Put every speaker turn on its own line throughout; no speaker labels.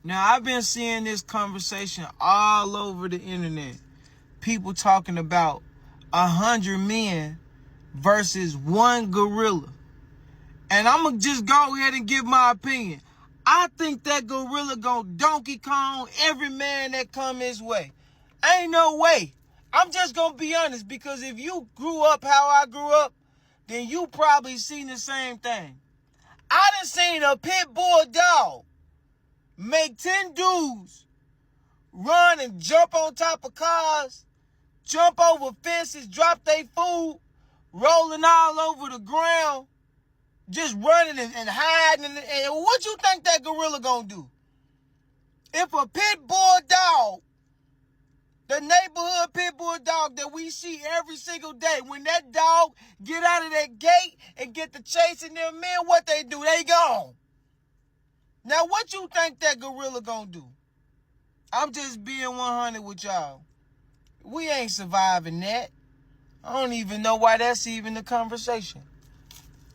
Now, I've been seeing this conversation all over the internet. People talking about 100 men versus one gorilla. And I'm going to just go ahead and give my opinion. I think that gorilla gonna Donkey Kong every man that come his way. Ain't no way. I'm just gonna be honest, because if you grew up how I grew up, then you probably seen the same thing. I done seen a pit bull dog make 10 dudes run and jump on top of cars, jump over fences, drop their food, rolling all over the ground, just running and hiding. And what you think that gorilla gonna do? If a pit bull dog, the neighborhood pit bull dog that we see every single day, when that dog get out of that gate and get to chasing them men, what they do? They gone. Now, what you think that gorilla gonna do? I'm just being 100 with y'all. We ain't surviving that. I don't even know why that's even the conversation.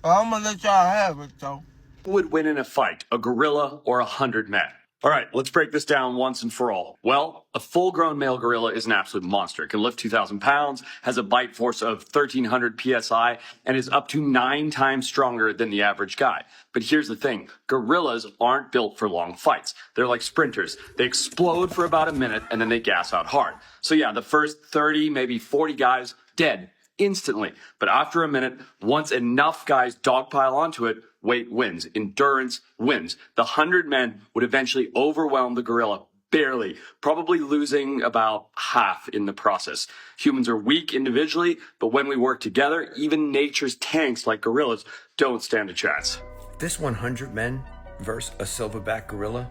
But I'm gonna let y'all have it, though.
Who would win in a fight, a gorilla or 100 men? All right, let's break this down once and for all. Well, a full-grown male gorilla is an absolute monster. It can lift 2,000 pounds, has a bite force of 1,300 psi, and is up to 9 times stronger than the average guy. But here's the thing. Gorillas aren't built for long fights. They're like sprinters. They explode for about a minute, and then they gas out hard. So yeah, the first 30, maybe 40 guys, dead instantly. But after a minute, once enough guys dogpile onto it, weight wins. Endurance wins. The 100 men would eventually overwhelm the gorilla, barely, probably losing about half in the process. Humans are weak individually, but when we work together, even nature's tanks like gorillas don't stand a chance.
This 100 men versus a silverback gorilla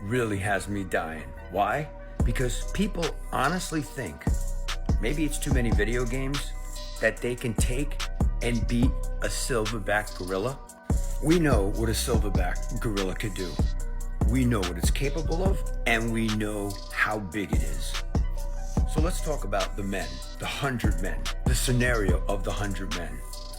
really has me dying. Why? Because people honestly think, maybe it's too many video games, that they can take and beat a silverback gorilla. We know what a silverback gorilla could do. We know what it's capable of, and we know how big it is. So let's talk about the men, the 100 men, the scenario of the 100 men.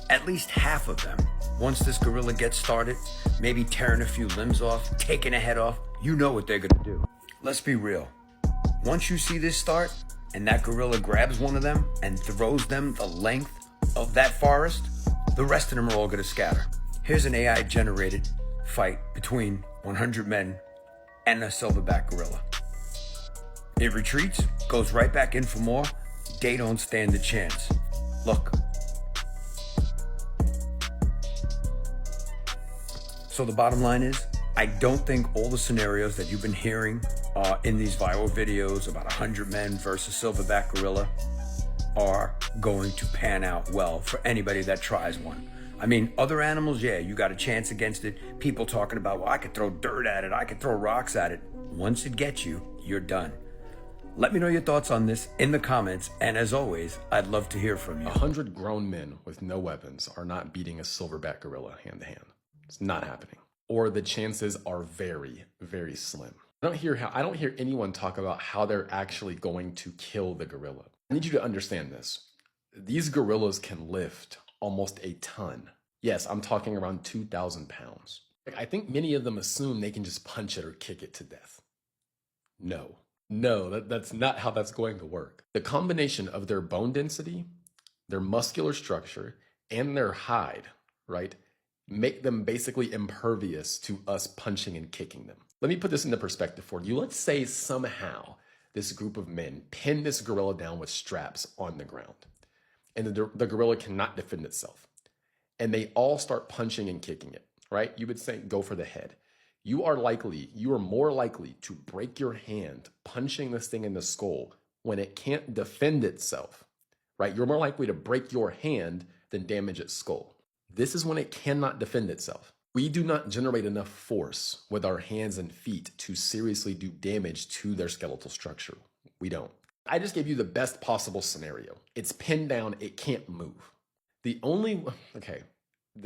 At least half of them, once this gorilla gets started, maybe tearing a few limbs off, taking a head off, you know what they're gonna do. Let's be real. Once you see this start, and that gorilla grabs one of them and throws them the length of that forest, the rest of them are all gonna scatter. Here's an AI-generated fight between 100 men and a silverback gorilla. It retreats, goes right back in for more. They don't stand a chance. Look. So the bottom line is, I don't think all the scenarios that you've been hearing in these viral videos about 100 men versus silverback gorilla are going to pan out well for anybody that tries one. I mean, other animals, yeah, you got a chance against it. People talking about, well, I could throw dirt at it, I could throw rocks at it. Once it gets you, you're done. Let me know your thoughts on this in the comments, and as always, I'd love to hear from you.
100 grown men with no weapons are not beating a silverback gorilla hand to hand. It's not happening. Or the chances are very, very slim. I don't hear anyone talk about how they're actually going to kill the gorilla. I need you to understand this. These gorillas can lift almost a ton. Yes, I'm talking around 2,000 pounds. I think many of them assume they can just punch it or kick it to death. No, that's not how that's going to work. The combination of their bone density, their muscular structure, and their hide, right, make them basically impervious to us punching and kicking them. Let me put this into perspective for you. Let's say somehow this group of men pin this gorilla down with straps on the ground, and the gorilla cannot defend itself. And they all start punching and kicking it, right? You would say, go for the head. You are more likely to break your hand punching this thing in the skull when it can't defend itself, right? You're more likely to break your hand than damage its skull. This is when it cannot defend itself. We do not generate enough force with our hands and feet to seriously do damage to their skeletal structure. We don't. I just gave you the best possible scenario. It's pinned down, it can't move. The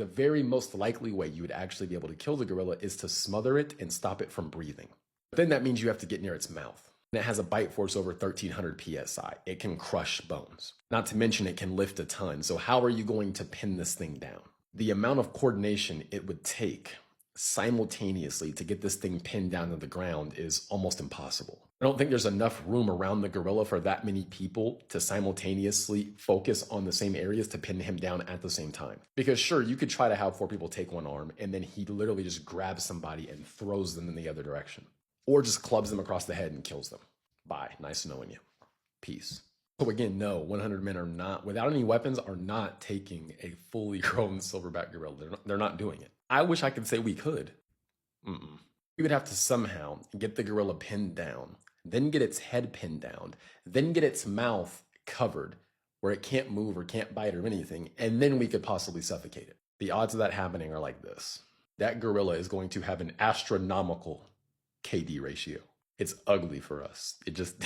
very most likely way you would actually be able to kill the gorilla is to smother it and stop it from breathing. But then that means you have to get near its mouth. And it has a bite force over 1,300 psi. It can crush bones. Not to mention it can lift a ton. So how are you going to pin this thing down? The amount of coordination it would take simultaneously to get this thing pinned down to the ground is almost impossible. I don't think there's enough room around the gorilla for that many people to simultaneously focus on the same areas to pin him down at the same time. Because sure, you could try to have 4 people take one arm and then he literally just grabs somebody and throws them in the other direction. Or just clubs them across the head and kills them. Bye, nice knowing you. Peace. So again, no, 100 men are not, without any weapons, are not taking a fully grown silverback gorilla. They're not doing it. I wish I could say we could. We would have to somehow get the gorilla pinned down, then get its head pinned down, then get its mouth covered where it can't move or can't bite or anything, and then we could possibly suffocate it. The odds of that happening are like this. That gorilla is going to have an astronomical KD ratio. It's ugly for us. It just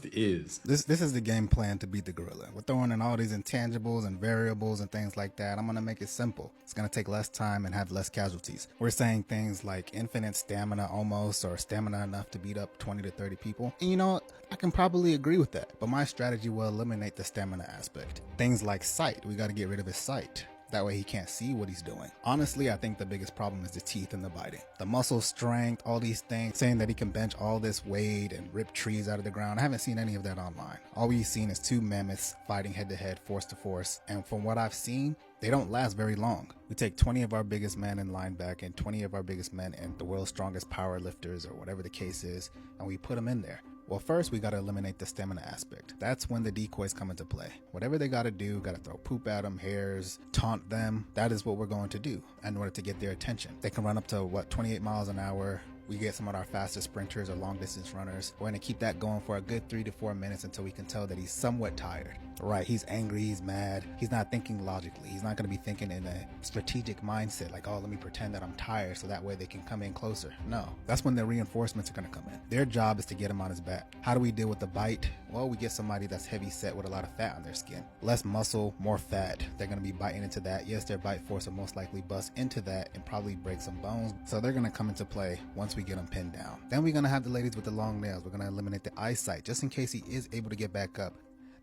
is.
This is the game plan to beat the gorilla. We're throwing in all these intangibles and variables and things like that. I'm gonna make it simple. It's gonna take less time and have less casualties. We're saying things like infinite stamina almost, or stamina enough to beat up 20 to 30 people. And you know what? I can probably agree with that, but my strategy will eliminate the stamina aspect. Things like sight, we gotta get rid of his sight. That way he can't see what he's doing. Honestly, I think the biggest problem is the teeth and the biting. The muscle strength, all these things, saying that he can bench all this weight and rip trees out of the ground. I haven't seen any of that online. All we've seen is 2 mammoths fighting head to head, force to force. And from what I've seen, they don't last very long. We take 20 of our biggest men in linebacker and 20 of our biggest men and the world's strongest power lifters or whatever the case is, and we put them in there. Well, first we got to eliminate the stamina aspect. That's when the decoys come into play. Whatever they got to do, got to throw poop at them, hairs, taunt them. That is what we're going to do in order to get their attention. They can run up to 28 miles an hour. We get some of our fastest sprinters or long distance runners. We're going to keep that going for a good 3 to 4 minutes until we can tell that he's somewhat tired. Right, he's angry, he's mad, he's not thinking logically. He's not going to be thinking in a strategic mindset like, oh, let me pretend that I'm tired so that way they can come in closer. No, that's when the reinforcements are going to come in. Their job is to get him on his back. How do we deal with the bite? Well, we get somebody that's heavy set with a lot of fat on their skin. Less muscle, more fat. They're going to be biting into that. Yes, their bite force will most likely bust into that and probably break some bones. So they're going to come into play once we get them pinned down. Then we're going to have the ladies with the long nails. We're going to eliminate the eyesight just in case he is able to get back up.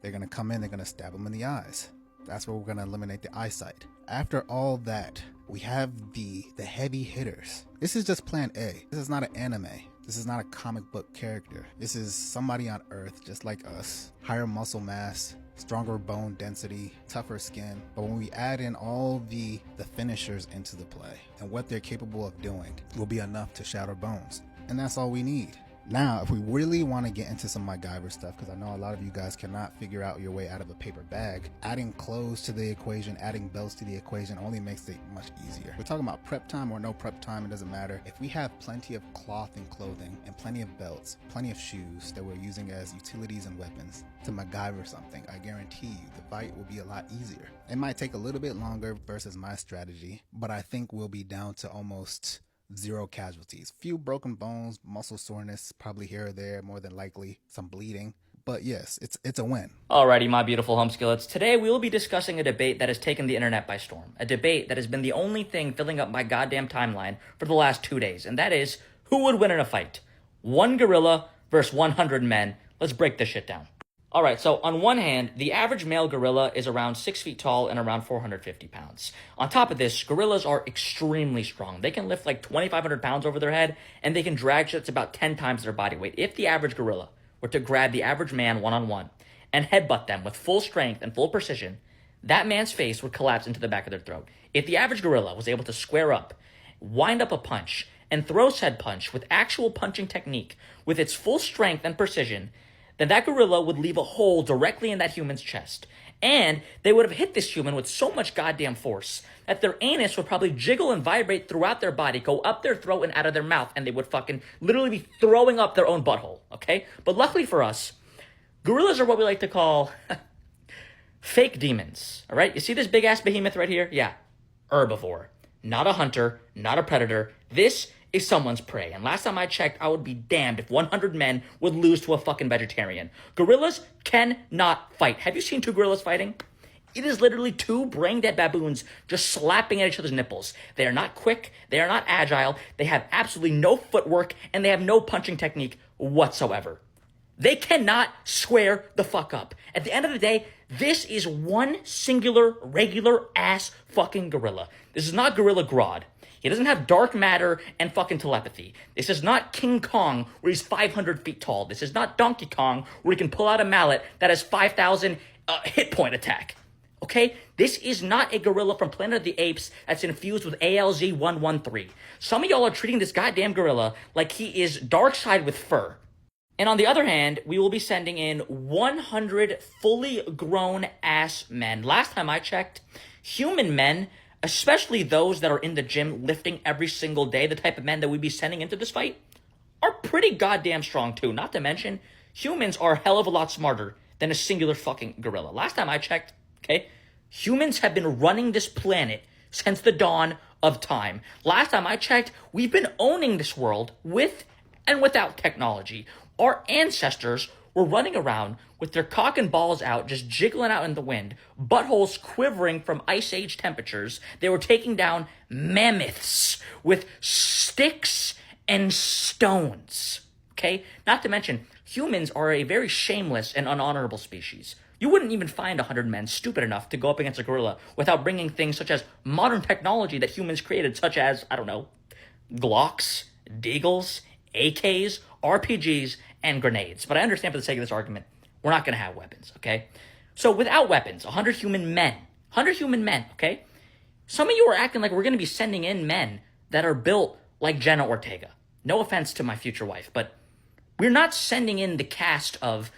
They're going to come in, they're going to stab him in the eyes. That's where we're going to eliminate the eyesight. After all that, we have the heavy hitters. This is just plan A. This is not an anime. This is not a comic book character. This is somebody on Earth just like us. Higher muscle mass, stronger bone density, tougher skin. But when we add in all the finishers into the play and what they're capable of doing will be enough to shatter bones. And that's all we need. Now, if we really want to get into some MacGyver stuff, because I know a lot of you guys cannot figure out your way out of a paper bag, adding clothes to the equation, adding belts to the equation only makes it much easier. We're talking about prep time or no prep time, it doesn't matter. If we have plenty of cloth and clothing and plenty of belts, plenty of shoes that we're using as utilities and weapons to MacGyver something, I guarantee you the fight will be a lot easier. It might take a little bit longer versus my strategy, but I think we'll be down to almost 0 casualties. Few broken bones, muscle soreness, probably here or there, more than likely some bleeding. But yes, it's a win.
Alrighty, my beautiful home skillets. Today we will be discussing a debate that has taken the internet by storm. A debate that has been the only thing filling up my goddamn timeline for the last 2 days. And that is, who would win in a fight? 1 gorilla versus 100 men. Let's break this shit down. Alright, so on one hand, the average male gorilla is around 6 feet tall and around 450 pounds. On top of this, gorillas are extremely strong. They can lift like 2,500 pounds over their head, and they can drag shit that's about 10 times their body weight. If the average gorilla were to grab the average man one-on-one and headbutt them with full strength and full precision, that man's face would collapse into the back of their throat. If the average gorilla was able to square up, wind up a punch, and throw said punch with actual punching technique, with its full strength and precision, then that gorilla would leave a hole directly in that human's chest. And they would have hit this human with so much goddamn force that their anus would probably jiggle and vibrate throughout their body, go up their throat and out of their mouth, and they would fucking literally be throwing up their own butthole, okay? But luckily for us, gorillas are what we like to call fake demons, all right? You see this big-ass behemoth right here? Yeah, herbivore. Not a hunter, not a predator. This is someone's prey. And last time I checked, I would be damned if 100 men would lose to a fucking vegetarian. Gorillas cannot fight. Have you seen 2 gorillas fighting? It is literally 2 brain-dead baboons just slapping at each other's nipples. They are not quick. They are not agile. They have absolutely no footwork, and they have no punching technique whatsoever. They cannot square the fuck up. At the end of the day, this is one singular, regular-ass fucking gorilla. This is not Gorilla Grodd. He doesn't have dark matter and fucking telepathy. This is not King Kong, where he's 500 feet tall. This is not Donkey Kong, where he can pull out a mallet that has 5,000 hit point attack. Okay? This is not a gorilla from Planet of the Apes that's infused with ALZ-113. Some of y'all are treating this goddamn gorilla like he is dark side with fur. And on the other hand, we will be sending in 100 fully grown ass men. Last time I checked, human men, especially those that are in the gym lifting every single day, the type of men that we'd be sending into this fight, are pretty goddamn strong too. Not to mention, humans are a hell of a lot smarter than a singular fucking gorilla. Last time I checked, okay, humans have been running this planet since the dawn of time. Last time I checked, we've been owning this world with and without technology. Our ancestors were running around with their cock and balls out, just jiggling out in the wind, buttholes quivering from ice age temperatures. They were taking down mammoths with sticks and stones. Okay? Not to mention, humans are a very shameless and unhonorable species. You wouldn't even find 100 men stupid enough to go up against a gorilla without bringing things such as modern technology that humans created, such as, I don't know, Glocks, Deagles, AKs, RPGs, and grenades. But I understand for the sake of this argument, we're not going to have weapons, okay? So without weapons, 100 human men, okay? Some of you are acting like we're going to be sending in men that are built like Jenna Ortega. No offense to my future wife, but we're not sending in the cast of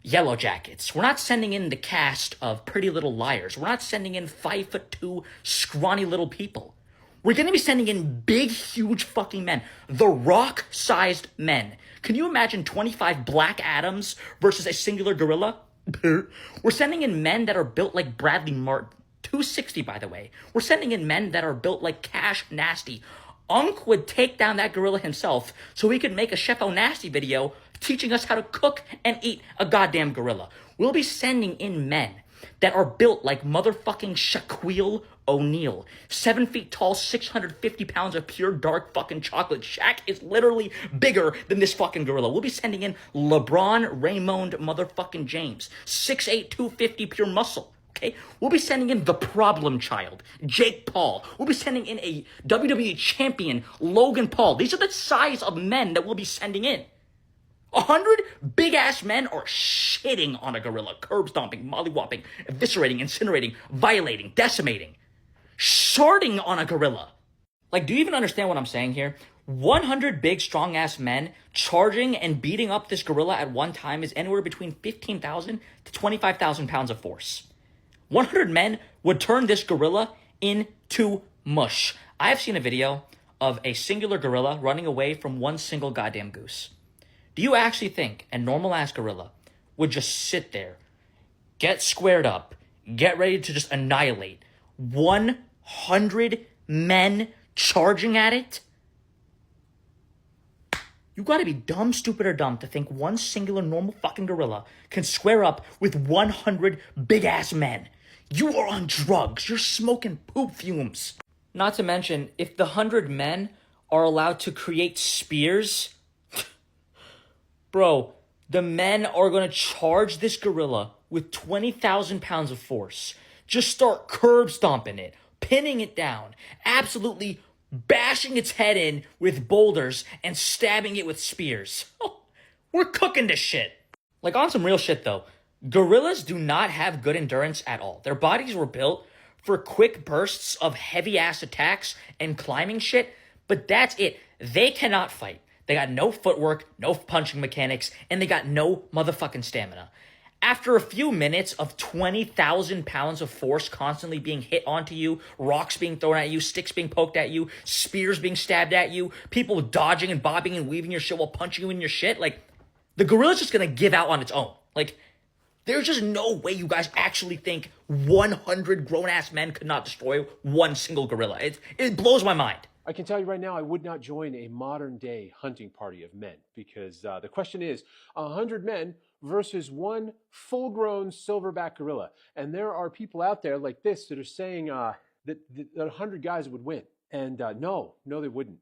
Yellow Jackets. We're not sending in the cast of Pretty Little Liars. We're not sending in 5'2", scrawny little people. We're going to be sending in big, huge fucking men. The Rock-sized men. Can you imagine 25 Black Adams versus a singular gorilla? We're sending in men that are built like Bradley Martin. 260, by the way. We're sending in men that are built like Cash Nasty. Unk would take down that gorilla himself so he could make a Chef O-Nasty video teaching us how to cook and eat a goddamn gorilla. We'll be sending in men that are built like motherfucking Shaquille O'Neal. 7 feet tall, 650 pounds of pure dark fucking chocolate. Shaq is literally bigger than this fucking gorilla. We'll be sending in LeBron Raymond motherfucking James. 6'8", 250 pure muscle. Okay? We'll be sending in the problem child, Jake Paul. We'll be sending in a WWE champion, Logan Paul. These are the size of men that we'll be sending in. 100 big-ass men are shitting on a gorilla, curb stomping, mollywopping, eviscerating, incinerating, violating, decimating, sharding on a gorilla. Like, do you even understand what I'm saying here? 100 big, strong-ass men charging and beating up this gorilla at one time is anywhere between 15,000 to 25,000 pounds of force. 100 men would turn this gorilla into mush. I've seen a video of a singular gorilla running away from one single goddamn goose. Do you actually think a normal-ass gorilla would just sit there, get squared up, get ready to just annihilate 100 men charging at it? You gotta be dumb, stupid, or dumb to think one singular normal fucking gorilla can square up with 100 big-ass men. You are on drugs. You're smoking poop fumes. Not to mention, if the 100 men are allowed to create spears... Bro, the men are going to charge this gorilla with 20,000 pounds of force. Just start curb stomping it, pinning it down, absolutely bashing its head in with boulders and stabbing it with spears. Oh, we're cooking this shit. Like, on some real shit, though, gorillas do not have good endurance at all. Their bodies were built for quick bursts of heavy-ass attacks and climbing shit, but that's it. They cannot fight. They got no footwork, no punching mechanics, and they got no motherfucking stamina. After a few minutes of 20,000 pounds of force constantly being hit onto you, rocks being thrown at you, sticks being poked at you, spears being stabbed at you, people dodging and bobbing and weaving your shit while punching you in your shit, like, the gorilla's just gonna give out on its own. Like, there's just no way you guys actually think 100 grown-ass men could not destroy one single gorilla. It blows my mind.
I can tell you right now, I would not join a modern-day hunting party of men because the question is 100 men versus one full-grown silverback gorilla. And there are people out there like this that are saying that 100 guys would win. And no, they wouldn't.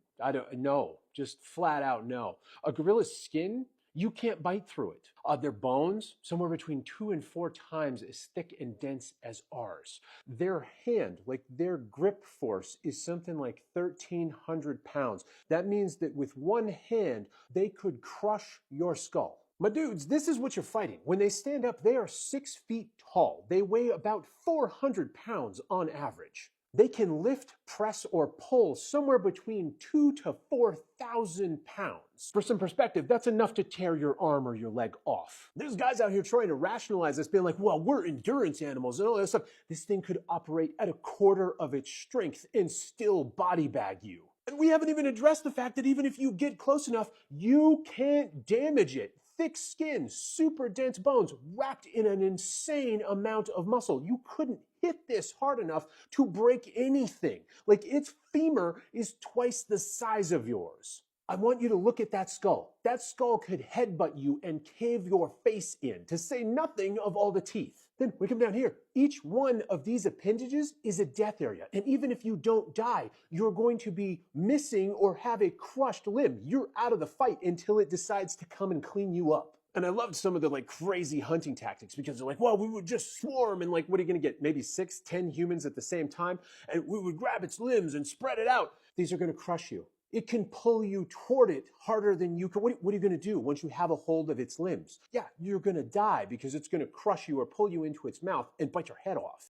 No, just flat out no. A gorilla's skin You can't bite through it. Their bones, somewhere between 2 and 4 times as thick and dense as ours. Their hand, like their grip force, is something like 1,300 pounds. That means that with one hand, they could crush your skull. My dudes, this is what you're fighting. When they stand up, they are 6 feet tall. They weigh about 400 pounds on average. They can lift, press, or pull somewhere between 2 to 4,000 pounds. For some perspective, that's enough to tear your arm or your leg off. There's guys out here trying to rationalize this, being like, well, we're endurance animals and all that stuff. This thing could operate at a quarter of its strength and still body bag you. And we haven't even addressed the fact that even if you get close enough, you can't damage it. Thick skin, super dense bones, wrapped in an insane amount of muscle. You couldn't hit this hard enough to break anything. Like, its femur is twice the size of yours. I want you to look at that skull. That skull could headbutt you and cave your face in, to say nothing of all the teeth. Then we come down here. Each one of these appendages is a death area. And even if you don't die, you're going to be missing or have a crushed limb. You're out of the fight until it decides to come and clean you up. And I loved some of the crazy hunting tactics, because they're like, well, we would just swarm and what are you going to get? Maybe 6, 10 humans at the same time. And we would grab its limbs and spread it out. These are going to crush you. It can pull you toward it harder than you can. What are you going to do once you have a hold of its limbs? Yeah, you're going to die, because it's going to crush you or pull you into its mouth and bite your head off.